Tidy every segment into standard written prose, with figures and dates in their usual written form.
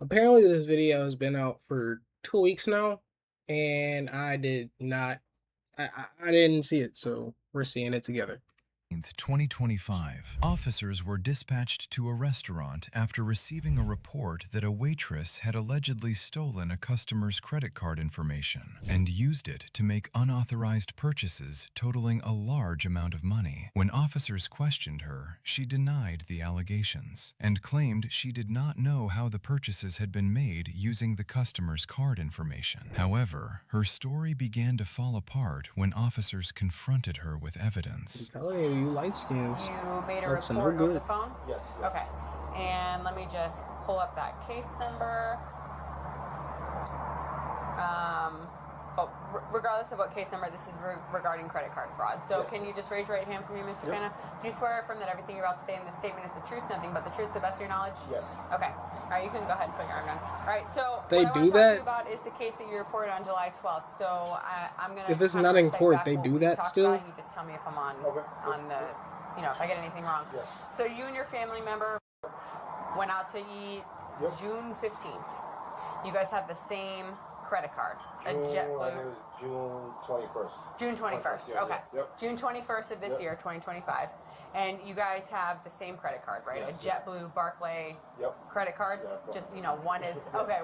Apparently, this video has been out for 2 weeks now, and I did not. I didn't see it, so we're seeing it together. 2025, officers were dispatched to a restaurant after receiving a report that a waitress had allegedly stolen a customer's credit card information and used it to make unauthorized purchases totaling a large amount of money. When officers questioned her, she denied the allegations and claimed she did not know how the purchases had been made using the customer's card information. However, her story began to fall apart when officers confronted her with I'm evidence. telling you, you light skins. You made a That's no report over good. the phone? Yes. Okay. And let me just pull up that case number. Regardless of what case number, this is regarding credit card fraud. So Yes. can you just raise your right hand for me, Mr. Yep. Fana? Do you swear or affirm that everything you're about to say in this statement is the truth, nothing but the truth, to the best of your knowledge? Yes. Okay. All right, you can go ahead and put your arm down. All right, so They what I do want to talk to that? you about is the case that you reported on July 12th. So I'm going to... If it's not in court, they do that still? You just tell me if I'm on the... if I get anything wrong. Yeah. So you and your family member went out to eat Yep. June 15th. You guys have the same credit card, June, a I think JetBlue. it was June 21st. June 21st. Yeah, Okay. Yep. June 21st of this Yep. year, 2025. And you guys have the same credit card, right? Yes. A JetBlue Barclay Yep. credit card. Yeah, Just, one is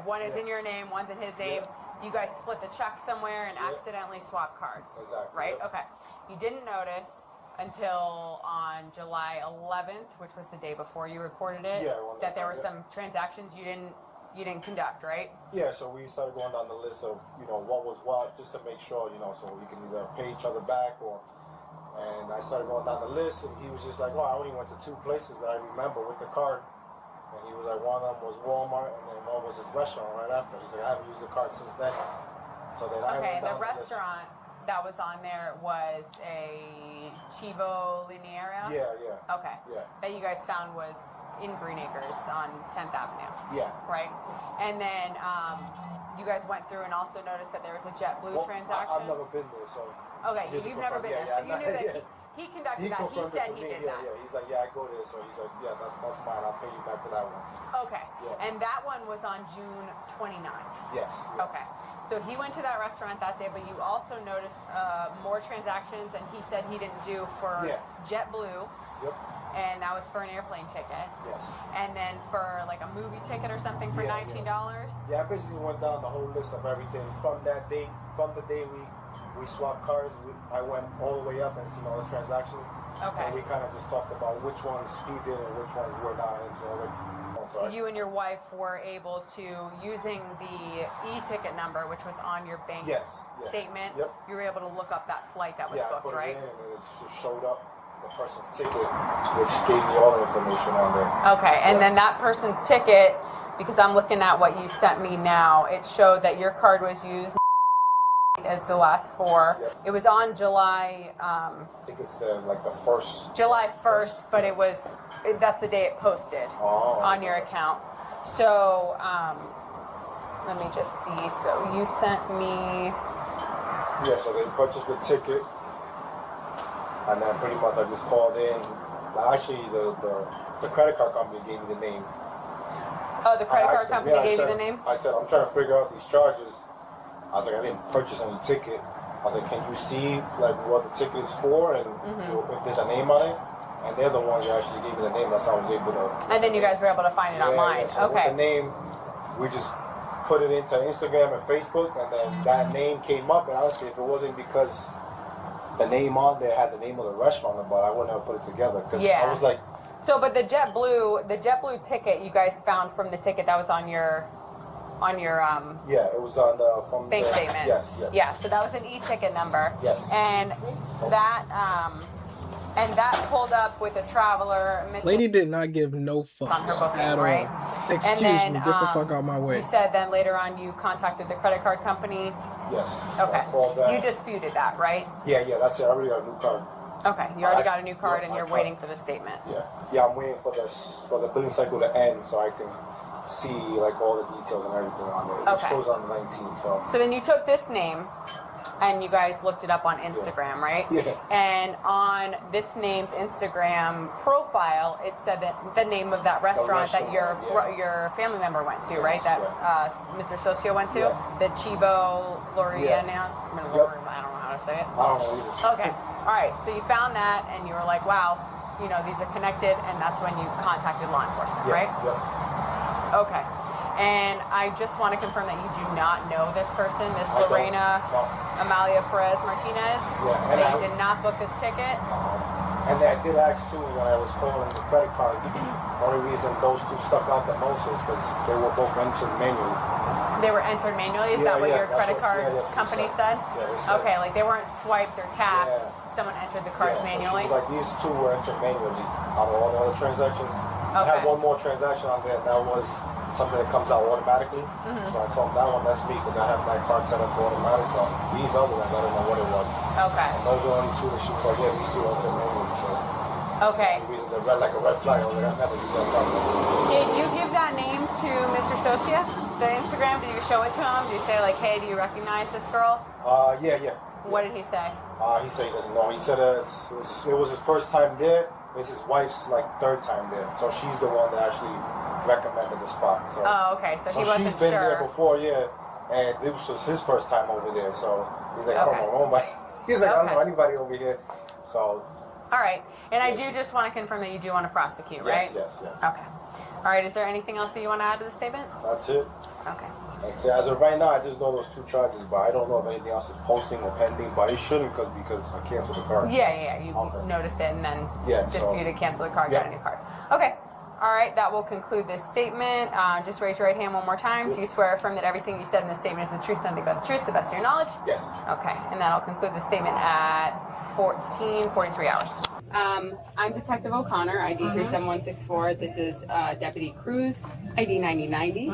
one is Yeah. in your name, one's in his name. Yeah. You guys split the check somewhere and Yeah. accidentally swap cards. Exactly, Right? yeah. Okay. You didn't notice until on July 11th, which was the day before you reported it, Yeah, well, that there were yeah. some transactions you didn't conduct, right? Yeah, so we started going down the list of, what was what, just to make sure, so we can either pay each other back and I started going down the list and he was just like, well, I only went to two places that I remember with the card. And he was like, one of them was Walmart and then one was his restaurant right after. He's like, I haven't used the card since then. So then I Okay, went the down list. restaurant that was on there was a Chivo Linera? Yeah. Okay. Yeah. That you guys found was in Green Acres on 10th Avenue. Yeah. Right? And then you guys went through and also noticed that there was a JetBlue transaction? I've never been there, so. Okay, just to you've never been confirm, there, so you knew that yeah. he conducted He that. He confirmed said it to he me. did Yeah, that. yeah. He's like, yeah, I go there. So he's like, yeah, that's mine. I'll pay you back for that one. Okay. Yeah. And that one was on June 29th. Yes. Yeah. Okay. So he went to that restaurant that day, but you also noticed more transactions, and he said he didn't do for Yeah. JetBlue, Yep. and that was for an airplane ticket. Yes. And then for like a movie ticket or something for Yeah, $19. Yeah, I basically went down the whole list of everything from that day, from the day we swapped cars. I went all the way up and seen all the transactions. Okay. And we kind of just talked about which ones he did and which ones were not. And so You and your wife were able to, using the e-ticket number, which was on your bank Yes, yeah. statement, Yep. you were able to look up that flight that was I booked, put right? it in and then it just showed up the person's ticket, which gave me all the information on there. Okay, and Yeah. then that person's ticket, because I'm looking at what you sent me now, it showed that your card was used as the last four. Yep. It was on July I think it said like the first. July 1st, but that's the day it posted Oh, on your account. So let me just see. So you sent me. Yeah, so they purchased the ticket, and then pretty much I just called in. Actually, the credit card company gave me the name. Oh, the credit I card asked them, company I gave said, you the name? I said, I'm trying to figure out these charges. I was like, I didn't purchase any ticket. I was like, can you see like what the ticket is for and if there's a name on it? And they're the ones that actually gave me the name. That's how I was able to. And then you guys were able to find it online. Yeah, so Okay. with the name, we just put it into Instagram and Facebook, and then that name came up. And honestly, if it wasn't because the name on there had the name of the restaurant, but I wouldn't have put it together because Yeah. I was like, So, but the JetBlue ticket you guys found from the ticket that was on your yeah, it was on the from bank the, statement. Yes, yes. Yeah, so that was an e-ticket number. Yes. And that pulled up with a traveler. Lady did not give no fucks On her booking, at right? all. Excuse And me, then, get the fuck out my way. You said then later on you contacted the credit card company. Yes. So Okay. I called that. You disputed that, right? Yeah, that's it. I already got a new card. Okay. You already I- got a new card yeah, and you're I- waiting for the statement. Yeah, I'm waiting for the billing cycle to end so I can see like all the details and everything on there. Which Okay. goes on the 19th. So So then you took this name and you guys looked it up on Instagram, right? Yeah. And on this name's Instagram profile, it said that the name of that restaurant that your family member went to, right? That Mr. Socio went to, the Chivo Loriana. I don't know how to say it. I don't know either. Okay. All right. So you found that, and you were like, wow, you know, these are connected, and that's when you contacted law enforcement, right? Yeah. Okay. And I just want to confirm that you do not know this person, Miss I don't. Lorena No. Amalia Perez Martinez. Yeah, and That I- you did not book this ticket. And I did ask too when I was calling the credit card. The only reason those two stuck out the most was because they were both entered manually. They were entered manually. Is that what your that's credit card that's what company they said? Yeah, they said. Okay, like they weren't swiped or tapped. Yeah. Someone entered the cards So manually. she was like, these two were entered manually out of all the other transactions. I Okay. had one more transaction on there, and that was something that comes out automatically. Mm-hmm. So I told them that one, that's me, because I have that card set up for automatic. But these other ones, I don't know what it was. Okay. And those were only two that she was like, yeah, these two are entered manually. So Okay. the reason they're red like a red flag, I was like, I never use that card. Did you give that name to Mr. Socia? The Instagram? Did you show it to him? Did you say like, hey, do you recognize this girl? Yeah. What did he say? He said he doesn't know. He said it was his first time there. It's his wife's like third time there. So she's the one that actually recommended the spot. So, Oh, okay. So he wasn't she's been there sure. before, yeah. And it was just his first time over there. So he's like, I don't Okay. know nobody. He's like, I don't Okay. know anybody over here. So All right. And I Yes. do just want to confirm that you do want to prosecute, right? yes. Okay. All right. Is there anything else that you want to add to the statement? That's it. Okay. That's it. As of right now, I just know those two charges, but I don't know if anything else is posting or pending. But it shouldn't because I canceled the card. Yeah. You Okay. notice it and then Yeah, so- disputed, cancel the card, Yeah. get a new card. Okay. All right. That will conclude this statement. Just raise your right hand one more time. Do you swear or affirm that everything you said in this statement is the truth, nothing but the truth, to the best of your knowledge? Yes. Okay. And that'll conclude the statement at 14:43 hours. I'm Detective O'Connor, ID 37164. This is Deputy Cruz, ID 9090.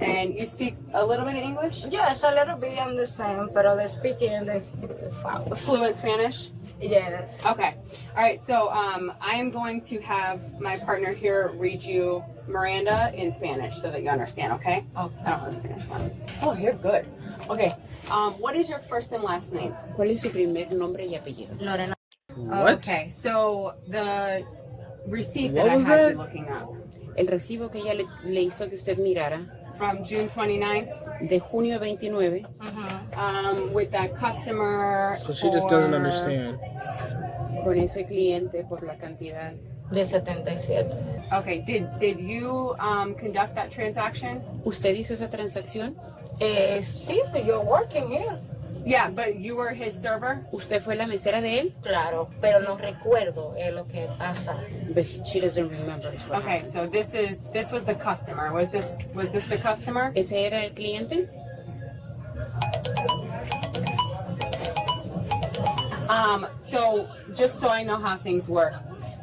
And you speak a little bit of English? Yes, a little bit understand, pero they speak in the Fluent Spanish? yes. Okay. All right. So I am going to have my partner here read you Miranda in Spanish so that you understand, okay? Okay. I don't know the Spanish one. Oh, you're good. Okay. What is your first and last name? ¿Cuál es su primer nombre y apellido? Lorena. What? Okay. So the receipt What that I was had that? you looking up El recibo que ella le hizo que usted mirara from June 29th de junio 29 with that customer. So she just doesn't for- understand. con ese cliente por la cantidad. De 77. Okay. Did you conduct that transaction? ¿Usted hizo esa transacción? Sí, so you're working here. Yeah, but you were his server. ¿Usted fue la mesera de él? Claro, pero no recuerdo lo que pasa. But she doesn't remember. is what Okay, happens. so this was the customer. Was this the customer? ¿Ese era el cliente? So just so I know how things work,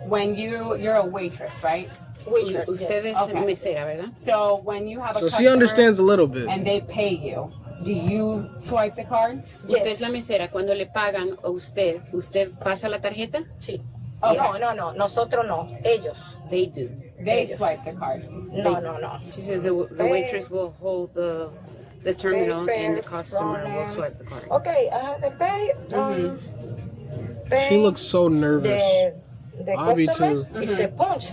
when you're a waitress, right? Waitress, Usted es Okay. mesera, ¿verdad? So when you have a So customer she understands a little bit. and they pay you, do you swipe the card? Usted es la mesera. Cuando le pagan a usted, ¿usted pasa la tarjeta? Sí. Okay. No, nosotros no, ellos. They do. They swipe the card. No. She says the waitress will hold the terminal and the customer will swipe the card. Okay, I have to pay. She looks so nervous. The I'll be customer too. is the punch,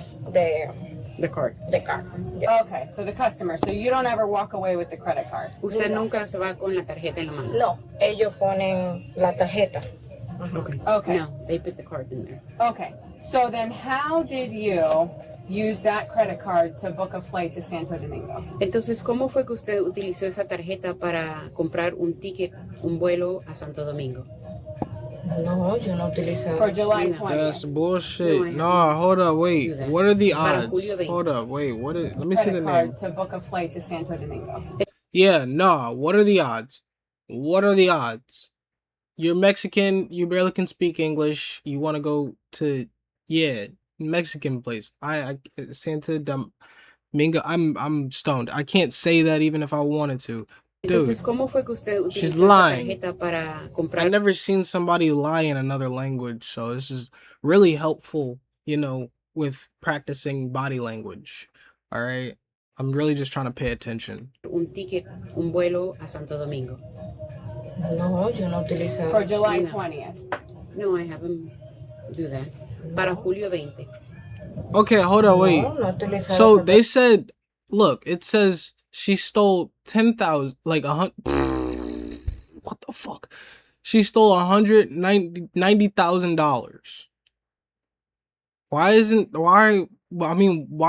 The card. the card. Yes. Okay, so the customer. So you don't ever walk away with the credit card. Usted nunca se va con la tarjeta en la mano. No, ellos ponen la tarjeta. Okay. Okay. No, they put the card in there. Okay. So then how did you use that credit card to book a flight to Santo Domingo? Entonces, ¿cómo fue que usted utilizó esa tarjeta para comprar un ticket, un vuelo a Santo Domingo? No, yo no utilizo. For July Yeah. 20th. That's bullshit. No, I Nah, hold up, do wait. that. What are the Para odds? Julio 20. Hold up, wait. What is? Let me see the Credit name. card to book a flight to Santo Domingo. Yeah, nah. What are the odds? What are the odds? You're Mexican. You barely can speak English. You want to go to Mexican place. I Santa Domingo. I'm stoned. I can't say that even if I wanted to. Entonces, Dude, ¿cómo fue que usted she's utilizó esa lying. tarjeta para I've comprar? never seen somebody lie in another language, so this is really helpful, with practicing body language. All right? I'm really just trying to pay attention. Un ticket, un vuelo a Santo Domingo. No, yo no utilizo. For July No. 20th. No, I haven't do that. Para Julio 20. Okay, hold on, wait. No, no utilizo. So esa- they said, look, it says she stole 10,000, like what the fuck? She stole $190,000. Why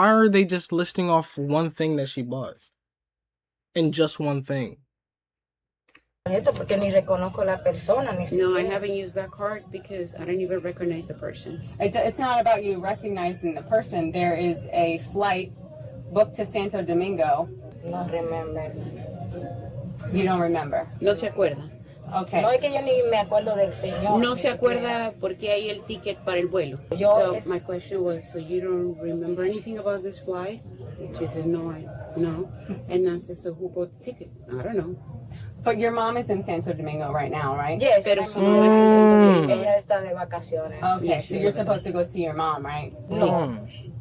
are they just listing off one thing that she bought? And just one thing. tarjeta porque ni reconozco la persona, ni No, I siquiera. haven't used that card because I don't even recognize the person. It's not about you recognizing the person. There is a flight booked to Santo Domingo. No remember. You don't remember. No se acuerda. Okay. No es que yo ni me acuerdo del señor. No ni se siquiera. acuerda porque hay el ticket para el vuelo. Yo So es- my question was, so you don't remember anything about this flight? She said, no. And I said, so who bought the ticket? I don't know. But your mom is in Santo Domingo right now, right? Yes, Pero my si mom- no es en Santo Domingo. ella está de vacaciones. Okay, Yes, so she's you're okay. supposed to go see your mom, right?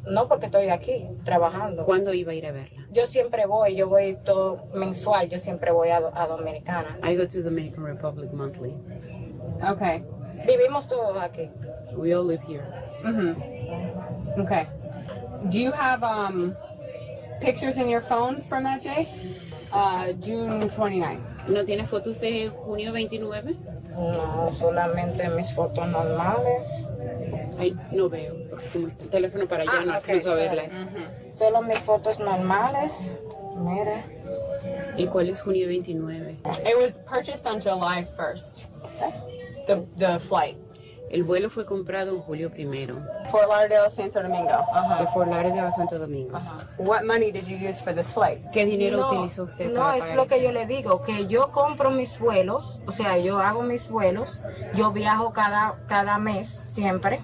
No, porque estoy aquí trabajando. ¿Cuándo iba a ir a verla? Yo siempre voy, yo voy todo mensual, yo siempre voy a Dominicana. I go to Dominican Republic monthly. Okay. Vivimos todos aquí. We all live here. Okay. Do you have pictures in your phone from that day? June 29th. ¿No tiene fotos de junio 29? No, solamente mis fotos normales. Ay, no veo, porque como está el teléfono para allá, no ok, alcanzo a verlas. Solo mis fotos normales. Mira. ¿Y cuál es junio 29? It was purchased on July 1st. The flight. El vuelo fue comprado en julio 1 Fort Lauderdale, Santo Domingo. de Fort Lauderdale a Santo Domingo. What money did you use for this flight? ¿Qué dinero No, utilizó usted no, para es pagar lo que eso? yo le digo, que yo compro mis vuelos, o sea, yo hago mis vuelos, yo viajo cada mes, siempre,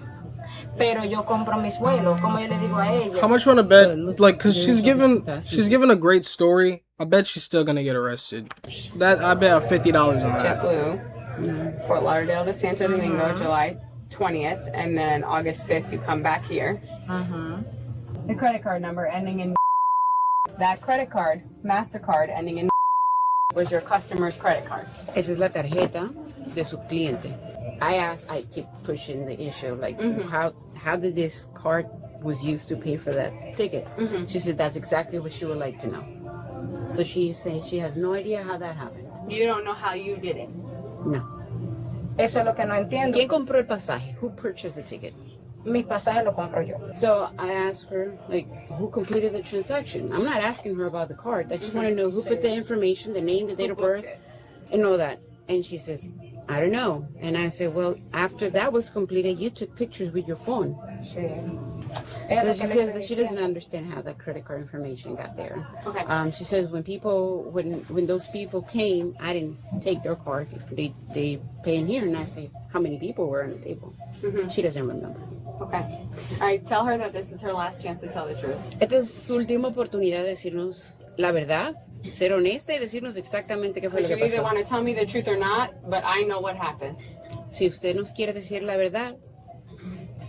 pero yo compro mis vuelos, como yo le digo a ella. How much you wanna bet? Well, look, Like, cause there's she's over given 2,000. a great story. I bet she's still gonna get arrested. I bet $50 on that. JetBlue, Fort Lauderdale to Santo Domingo, July 20th, and then August 5th you come back here. The credit card number ending in that credit card, MasterCard ending in was your customer's credit card. Esa es la tarjeta de su cliente. I keep pushing the issue, like, how did this card was used to pay for that ticket? She said that's exactly what she would like to know. So she's saying she has no idea how that happened. You don't know how you did it. No. Eso es lo que no entiendo. ¿Quién compró el pasaje? Who purchased the ticket? Mis pasajes los compro yo. So I asked her, like, who completed the transaction? I'm not asking her about the card. I just want to know who put the information, the name, the date of birth, and all that. And she says, I don't know. And I said, well, after that was completed, you took pictures with your phone. Sí. So Es lo she que le says estoy that she doesn't understand how that credit card information got there. Okay. She says when those people came, I didn't take their card. They pay in here, and I say, how many people were on the table? She doesn't remember. Okay. All right, tell her that this is her last chance to tell the truth. Esta es su última oportunidad de decirnos la verdad, ser honesta y decirnos exactamente qué fue lo You que either pasó. want to tell me the truth or not, but I know what happened. Si usted nos quiere decir la verdad,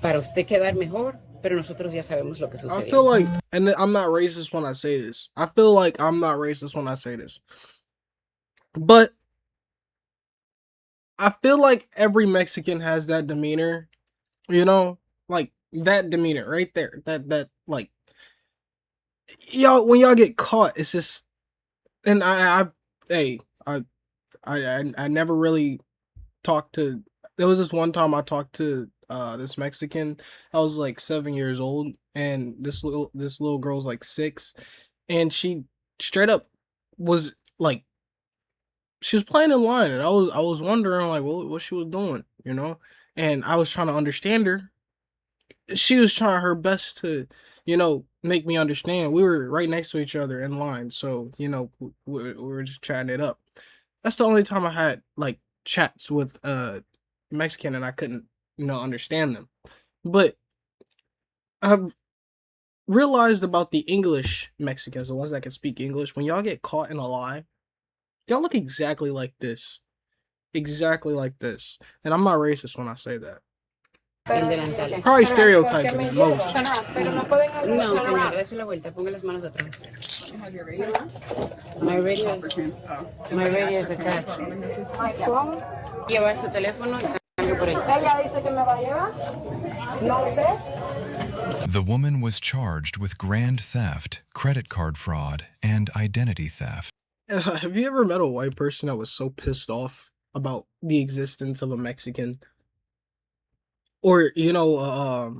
para usted quedar mejor, pero nosotros ya sabemos lo que I sucedió. feel like, and I'm not racist when I say this. I feel like I'm not racist when I say this. But I feel like every Mexican has that demeanor, you know, like that demeanor right there. That like y'all when y'all get caught, it's just, and I never really talked to. There was this one time I talked to this Mexican. I was like 7 years old, and this little girl's like 6, and she straight up was like, she was playing in line, and I was wondering like what she was doing, you know, and I was trying to understand her. She was trying her best to, you know, make me understand. We were right next to each other in line, so you know we were just chatting it up. That's the only time I had like chats with Mexican, and I couldn't, you know, understand them. But I've realized about the English Mexicans, the ones that can speak English, when y'all get caught in a lie, y'all look exactly like this. Exactly like this. And I'm not racist when I say that. El delantal. Probably Pero, stereotyping ¿por qué me it most. llevan? Pero no pueden hablar. No, señora, dése la vuelta, ponga las manos atrás. have your radio on? My radio For is, him. Oh. my radio is attached. My phone. Lleva su teléfono y salgo por ahí. Ella dice que me va a llevar. No sé. The woman was charged with grand theft, credit card fraud, and identity theft. Have you ever met a white person that was so pissed off about the existence of a Mexican? Or, you know,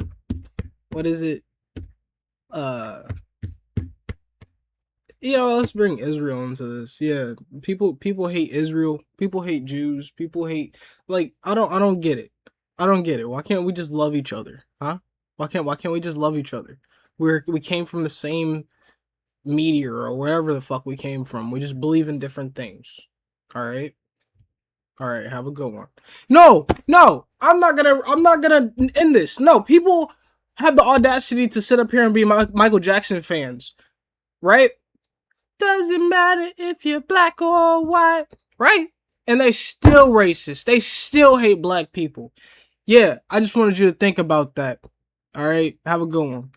what is it? You know, let's bring Israel into this. Yeah, people hate Israel. People hate Jews. People hate, like, I don't get it. I don't get it. Why can't we just love each other? Huh? Why can't we just love each other? We came from the same meteor or wherever the fuck we came from. We just believe in different things. All right? All right, have a good one. No, I'm not gonna end this. No, people have the audacity to sit up here and be Michael Jackson fans, right? Doesn't matter if you're black or white, right? And they still racist. They still hate black people. Yeah, I just wanted you to think about that. All right, have a good one.